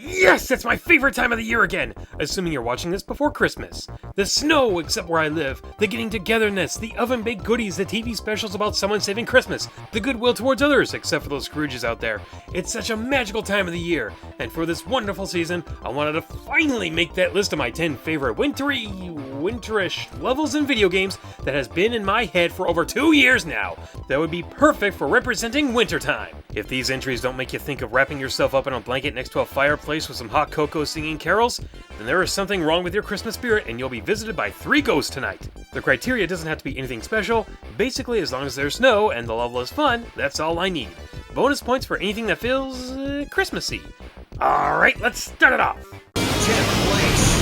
Yes, it's my favorite time of the year again, assuming you're watching this before Christmas. The snow, except where I live, the getting togetherness, the oven-baked goodies, the TV specials about someone saving Christmas, the goodwill towards others, except for those Scrooges out there. It's such a magical time of the year, and for this wonderful season, I wanted to finally make that list of my 10 favorite winterish levels in video games that has been in my head for over 2 years now. That would be perfect for representing wintertime. If these entries don't make you think of wrapping yourself up in a blanket next to a fireplace with some hot cocoa singing carols, then there is something wrong with your Christmas spirit and you'll be visited by 3 ghosts tonight. The criteria doesn't have to be anything special. Basically, as long as there's snow and the level is fun, that's all I need. Bonus points for anything that feels Christmassy. Alright, let's start it off! 10th place.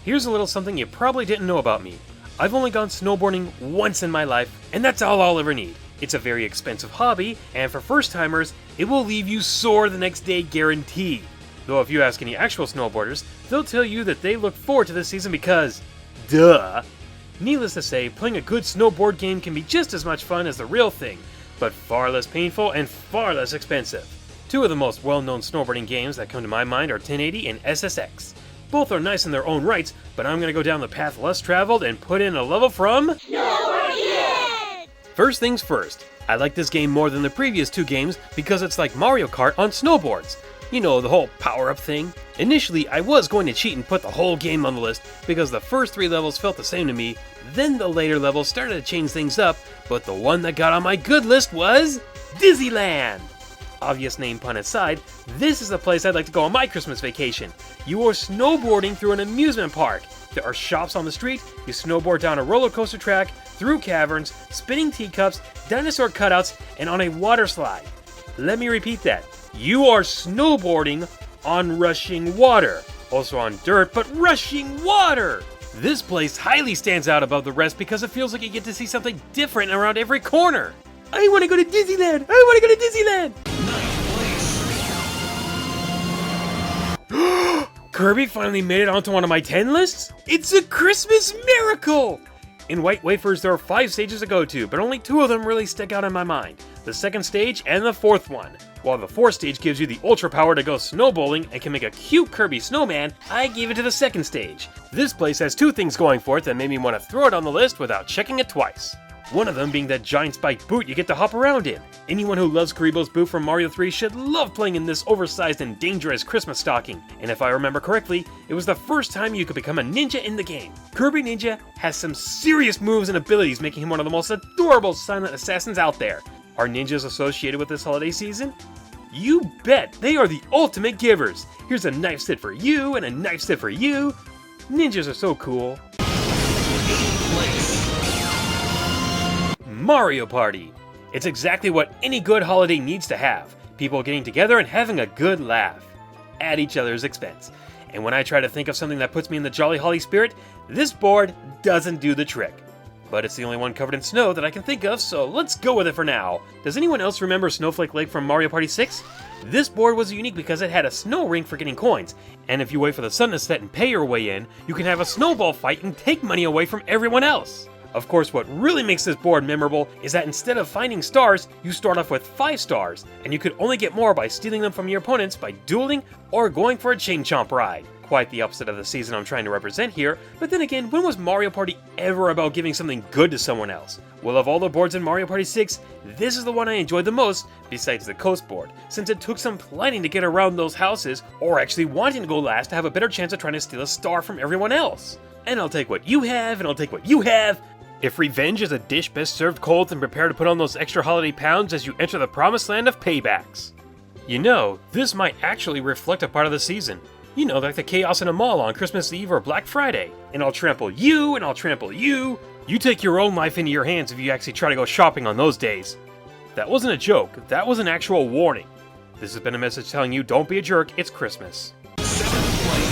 Here's a little something you probably didn't know about me. I've only gone snowboarding once in my life, and that's all I'll ever need. It's a very expensive hobby, and for first-timers, it will leave you sore the next day guaranteed. Though if you ask any actual snowboarders, they'll tell you that they look forward to this season because, duh! Needless to say, playing a good snowboard game can be just as much fun as the real thing, but far less painful and far less expensive. 2 of the most well-known snowboarding games that come to my mind are 1080 and SSX. Both are nice in their own rights, but I'm gonna go down the path less traveled and put in a level from Snowboarding! First things first, I like this game more than the previous 2 games because it's like Mario Kart on snowboards. You know, the whole power-up thing. Initially, I was going to cheat and put the whole game on the list because the first 3 levels felt the same to me, then the later levels started to change things up, but the one that got on my good list was Disneyland! Obvious name pun aside, this is the place I'd like to go on my Christmas vacation. You are snowboarding through an amusement park. There are shops on the street, you snowboard down a roller coaster track, through caverns, spinning teacups, dinosaur cutouts, and on a water slide. Let me repeat that. You are snowboarding on rushing water. Also on dirt, but rushing water! This place highly stands out above the rest because it feels like you get to see something different around every corner. I want to go to Disneyland! I want to go to Disneyland! 9th place. Kirby finally made it onto one of my 10 lists? It's a Christmas miracle! In White Wafers, there are 5 stages to go to, but only 2 of them really stick out in my mind. The 2nd stage and the 4th one. While the 4th stage gives you the ultra power to go snowballing and can make a cute Kirby snowman, I gave it to the 2nd stage. This place has 2 things going for it that made me want to throw it on the list without checking it twice. One of them being that giant spiked boot you get to hop around in. Anyone who loves Karibo's boot from Mario 3 should love playing in this oversized and dangerous Christmas stocking. And if I remember correctly, it was the first time you could become a ninja in the game. Kirby Ninja has some serious moves and abilities, making him one of the most adorable silent assassins out there. Are ninjas associated with this holiday season? You bet! They are the ultimate givers! Here's a knife set for you, and a knife set for you. Ninjas are so cool. 8th place. Mario Party! It's exactly what any good holiday needs to have. People getting together and having a good laugh. At each other's expense. And when I try to think of something that puts me in the jolly holly spirit, this board doesn't do the trick. But it's the only one covered in snow that I can think of, so let's go with it for now. Does anyone else remember Snowflake Lake from Mario Party 6? This board was unique because it had a snow ring for getting coins, and if you wait for the sun to set and pay your way in, you can have a snowball fight and take money away from everyone else. Of course, what really makes this board memorable is that instead of finding stars, you start off with 5 stars, and you could only get more by stealing them from your opponents by dueling or going for a chain chomp ride. Quite the opposite of the season I'm trying to represent here, but then again, when was Mario Party ever about giving something good to someone else? Well, of all the boards in Mario Party 6, this is the one I enjoyed the most, besides the Coast board, since it took some planning to get around those houses, or actually wanting to go last to have a better chance of trying to steal a star from everyone else. And I'll take what you have, and I'll take what you have. If revenge is a dish best served cold, then prepare to put on those extra holiday pounds as you enter the promised land of paybacks. You know, this might actually reflect a part of the season. You know, like the chaos in a mall on Christmas Eve or Black Friday. And I'll trample you, and I'll trample you. You take your own life into your hands if you actually try to go shopping on those days. That wasn't a joke, that was an actual warning. This has been a message telling you don't be a jerk, it's Christmas. 7th place.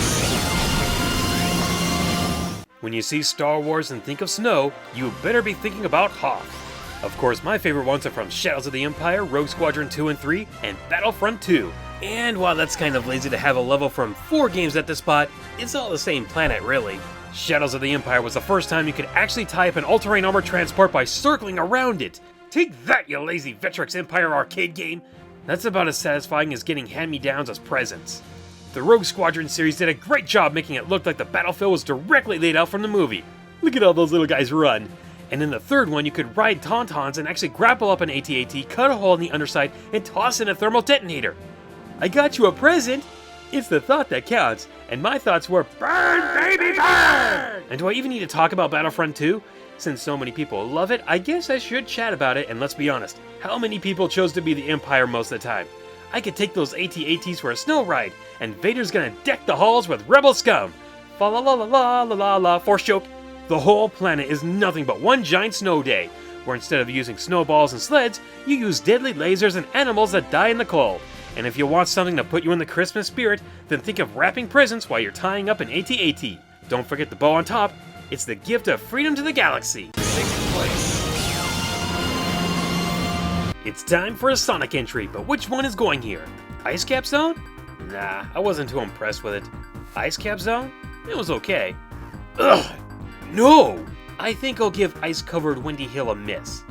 When you see Star Wars and think of snow, you better be thinking about Hoth. Of course, my favorite ones are from Shadows of the Empire, Rogue Squadron 2 and 3, and Battlefront 2. And while that's kind of lazy to have a level from 4 games at this spot, it's all the same planet really. Shadows of the Empire was the first time you could actually tie up an all-terrain armored transport by circling around it. Take that, you lazy Vectrex Empire arcade game! That's about as satisfying as getting hand-me-downs as presents. The Rogue Squadron series did a great job making it look like the battlefield was directly laid out from the movie. Look at all those little guys run. And in the third one, you could ride tauntauns and actually grapple up an AT-AT, cut a hole in the underside, and toss in a thermal detonator. I got you a present! It's the thought that counts, and my thoughts were, burn, baby, burn! And do I even need to talk about Battlefront 2? Since so many people love it, I guess I should chat about it, and let's be honest, how many people chose to be the Empire most of the time? I could take those AT-ATs for a snow ride, and Vader's gonna deck the halls with rebel scum! Fa la la la la la la la, force choke! The whole planet is nothing but one giant snow day, where instead of using snowballs and sleds, you use deadly lasers and animals that die in the cold. And if you want something to put you in the Christmas spirit, then think of wrapping presents while you're tying up an AT-AT. Don't forget the bow on top. It's the gift of freedom to the galaxy. 6th place. It's time for a Sonic entry, but which one is going here? Ice Cap Zone? Nah, I wasn't too impressed with it. Ice Cap Zone? It was okay. Ugh! No! I think I'll give ice-covered Windy Hill a miss.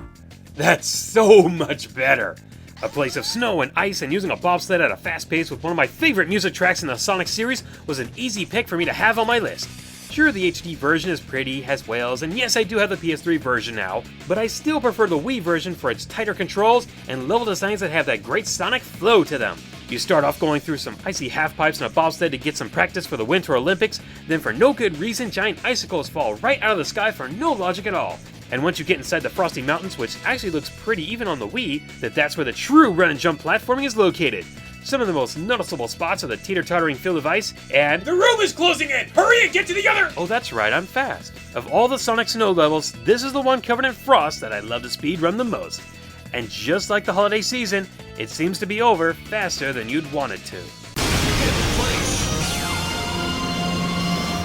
That's so much better! A place of snow and ice and using a bobsled at a fast pace with one of my favorite music tracks in the Sonic series was an easy pick for me to have on my list. Sure, the HD version is pretty, has whales, and yes, I do have the PS3 version now, but I still prefer the Wii version for its tighter controls and level designs that have that great Sonic flow to them. You start off going through some icy half-pipes and a bobsled to get some practice for the Winter Olympics, then for no good reason, giant icicles fall right out of the sky for no logic at all. And once you get inside the Frosty Mountains, which actually looks pretty even on the Wii, that's where the true run and jump platforming is located. Some of the most noticeable spots are the teeter-tottering field of ice, and the room is closing in! Hurry and get to the other! Oh, that's right, I'm fast. Of all the Sonic snow levels, this is the one covered in frost that I love to speedrun the most. And just like the holiday season, it seems to be over faster than you'd want it to. 5th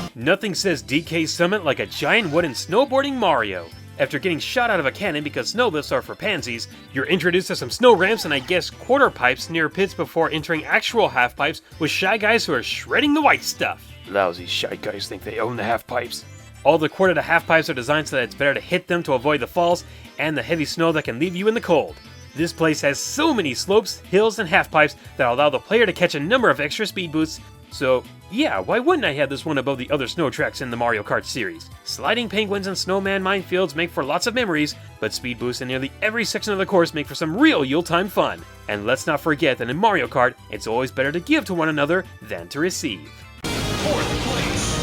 place. Nothing says DK Summit like a giant wooden snowboarding Mario. After getting shot out of a cannon because snow lifts are for pansies, you're introduced to some snow ramps and I guess quarter pipes near pits before entering actual half pipes with shy guys who are shredding the white stuff. Lousy shy guys think they own the half pipes. All the quarter to half pipes are designed so that it's better to hit them to avoid the falls and the heavy snow that can leave you in the cold. This place has so many slopes, hills, and half pipes that allow the player to catch a number of extra speed boosts, so yeah, why wouldn't I have this one above the other snow tracks in the Mario Kart series? Sliding penguins and snowman minefields make for lots of memories, but speed boosts in nearly every section of the course make for some real Yuletime fun. And let's not forget that in Mario Kart, it's always better to give to one another than to receive. 4th place.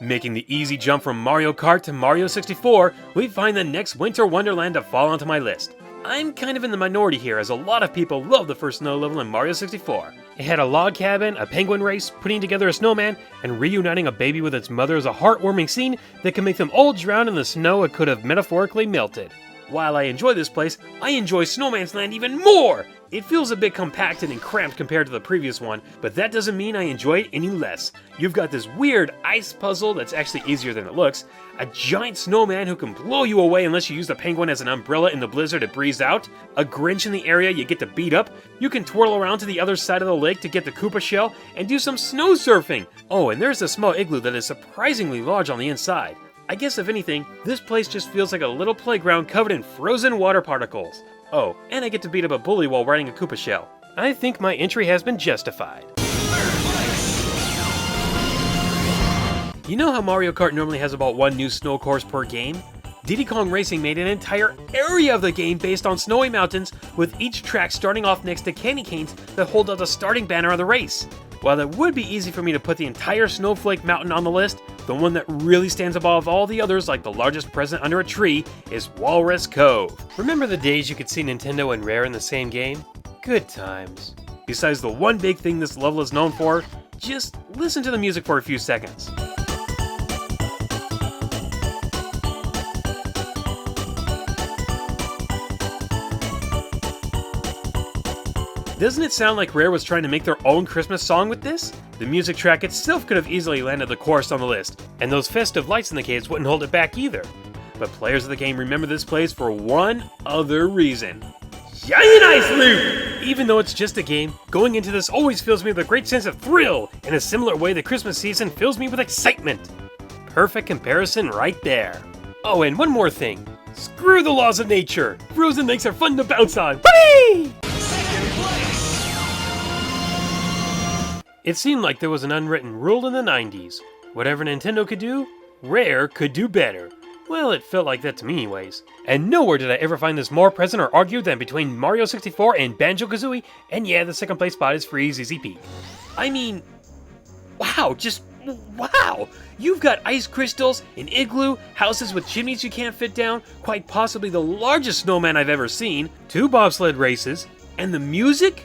Making the easy jump from Mario Kart to Mario 64, we find the next winter wonderland to fall onto my list. I'm kind of in the minority here as a lot of people love the first snow level in Mario 64. It had a log cabin, a penguin race, putting together a snowman, and reuniting a baby with its mother is a heartwarming scene that can make them all drown in the snow it could have metaphorically melted. While I enjoy this place, I enjoy Snowman's Land even more! It feels a bit compacted and cramped compared to the previous one, but that doesn't mean I enjoy it any less. You've got this weird ice puzzle that's actually easier than it looks, a giant snowman who can blow you away unless you use the penguin as an umbrella in the blizzard to breeze out, a Grinch in the area you get to beat up, you can twirl around to the other side of the lake to get the Koopa shell, and do some snow surfing! Oh, and there's a small igloo that is surprisingly large on the inside. I guess if anything, this place just feels like a little playground covered in frozen water particles. Oh, and I get to beat up a bully while riding a Koopa shell. I think my entry has been justified. 3rd place. You know how Mario Kart normally has about one new snow course per game? Diddy Kong Racing made an entire area of the game based on snowy mountains, with each track starting off next to candy canes that hold out the starting banner of the race. While it would be easy for me to put the entire Snowflake Mountain on the list, the one that really stands above all the others like the largest present under a tree is Walrus Cove. Remember the days you could see Nintendo and Rare in the same game? Good times. Besides the one big thing this level is known for, just listen to the music for a few seconds. Doesn't it sound like Rare was trying to make their own Christmas song with this? The music track itself could have easily landed the chorus on the list, and those festive lights in the caves wouldn't hold it back either. But players of the game remember this place for one other reason. Giant Ice Loop! Even though it's just a game, going into this always fills me with a great sense of thrill, in a similar way the Christmas season fills me with excitement. Perfect comparison right there. Oh, and one more thing. Screw the laws of nature! Frozen lakes are fun to bounce on! Whee! Second place. It seemed like there was an unwritten rule in the 90s. Whatever Nintendo could do, Rare could do better. Well, it felt like that to me anyways. And nowhere did I ever find this more present or argued than between Mario 64 and Banjo-Kazooie, and yeah, the second place spot is free ZZ Peak. I mean, wow, just wow! You've got ice crystals, an igloo, houses with chimneys you can't fit down, quite possibly the largest snowman I've ever seen, 2 bobsled races, and the music?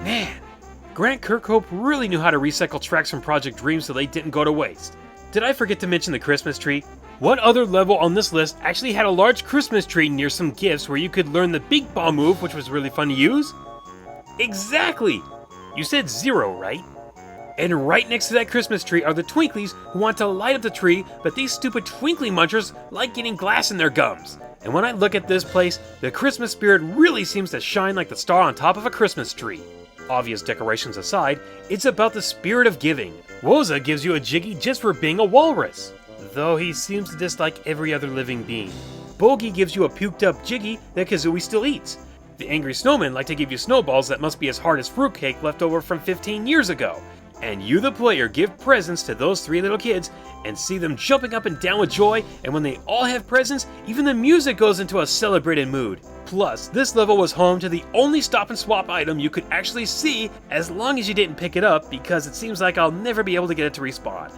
Man, Grant Kirkhope really knew how to recycle tracks from Project Dream so they didn't go to waste. Did I forget to mention the Christmas tree? What other level on this list actually had a large Christmas tree near some gifts where you could learn the Big Ball move, which was really fun to use? Exactly! You said 0, right? And right next to that Christmas tree are the Twinklies who want to light up the tree, but these stupid Twinkly munchers like getting glass in their gums. And when I look at this place, the Christmas spirit really seems to shine like the star on top of a Christmas tree. Obvious decorations aside, it's about the spirit of giving. Woza gives you a Jiggy just for being a walrus, though he seems to dislike every other living being. Bogey gives you a puked up Jiggy that Kazooie still eats. The angry snowmen like to give you snowballs that must be as hard as fruitcake left over from 15 years ago. And you, the player, give presents to those 3 little kids and see them jumping up and down with joy, and when they all have presents, even the music goes into a celebrated mood. Plus, this level was home to the only stop and swap item you could actually see as long as you didn't pick it up, because it seems like I'll never be able to get it to respawn.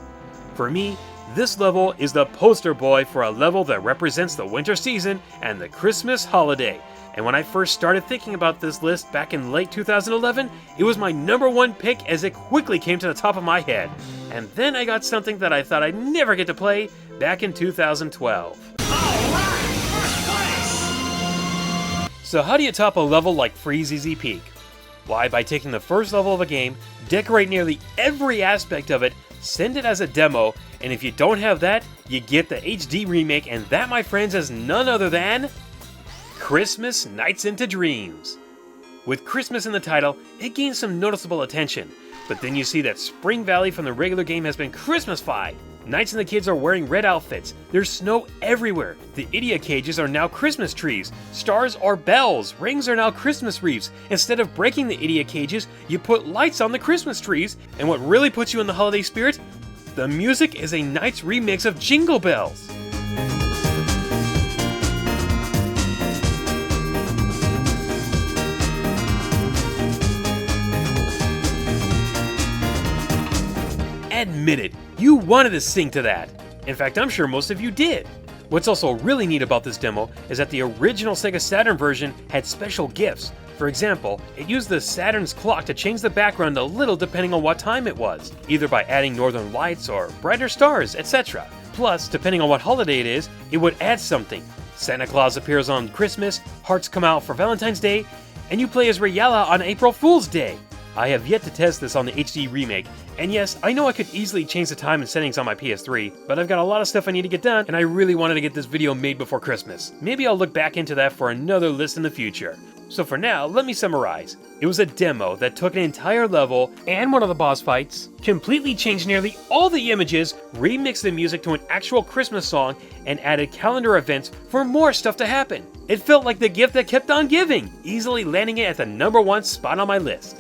For me, this level is the poster boy for a level that represents the winter season and the Christmas holiday. And when I first started thinking about this list back in late 2011, it was my #1 pick as it quickly came to the top of my head. And then I got something that I thought I'd never get to play back in 2012. Alright, first place. So how do you top a level like Free ZZ Peak? Why, by taking the first level of a game, decorate nearly every aspect of it, send it as a demo, and if you don't have that, you get the HD remake, and that, my friends, is none other than Christmas Nights into Dreams. With Christmas in the title, it gains some noticeable attention, but then you see that Spring Valley from the regular game has been Christmas-fied. Knights and the kids are wearing red outfits, there's snow everywhere, the idiot cages are now Christmas trees, stars are bells, rings are now Christmas wreaths. Instead of breaking the idiot cages, you put lights on the Christmas trees, and what really puts you in the holiday spirit? The music is a Knights remix of Jingle Bells. Admit it, you wanted to sing to that. In fact, I'm sure most of you did. What's also really neat about this demo is that the original Sega Saturn version had special gifts. For example, it used the Saturn's clock to change the background a little depending on what time it was, either by adding northern lights or brighter stars, etc. Plus, depending on what holiday it is, it would add something. Santa Claus appears on Christmas, hearts come out for Valentine's Day, and you play as Rayala on April Fool's Day. I have yet to test this on the HD remake, and yes, I know I could easily change the time and settings on my PS3, but I've got a lot of stuff I need to get done, and I really wanted to get this video made before Christmas. Maybe I'll look back into that for another list in the future. So for now, let me summarize. It was a demo that took an entire level and one of the boss fights, completely changed nearly all the images, remixed the music to an actual Christmas song, and added calendar events for more stuff to happen. It felt like the gift that kept on giving, easily landing it at the #1 spot on my list.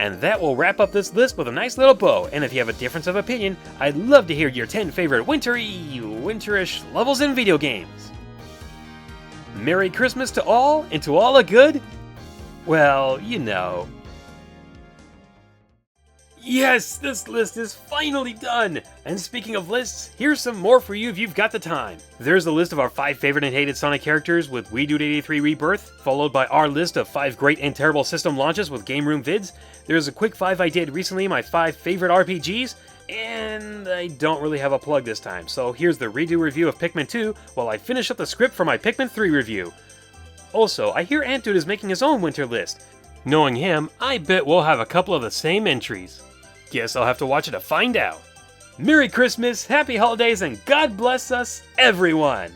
And that will wrap up this list with a nice little bow, and if you have a difference of opinion, I'd love to hear your 10 favorite winterish levels in video games. Merry Christmas to all, and to all a good, well, you know. Yes, this list is finally done! And speaking of lists, here's some more for you if you've got the time. There's a list of our 5 favorite and hated Sonic characters with We Dude 83 Rebirth, followed by our list of 5 great and terrible system launches with Game Room vids. There's a quick 5 I did recently, my 5 favorite RPGs, and I don't really have a plug this time, so here's the redo review of Pikmin 2 while I finish up the script for my Pikmin 3 review. Also, I hear Ant Dude is making his own winter list. Knowing him, I bet we'll have a couple of the same entries. Guess I'll have to watch it to find out. Merry Christmas, Happy Holidays, and God bless us, everyone!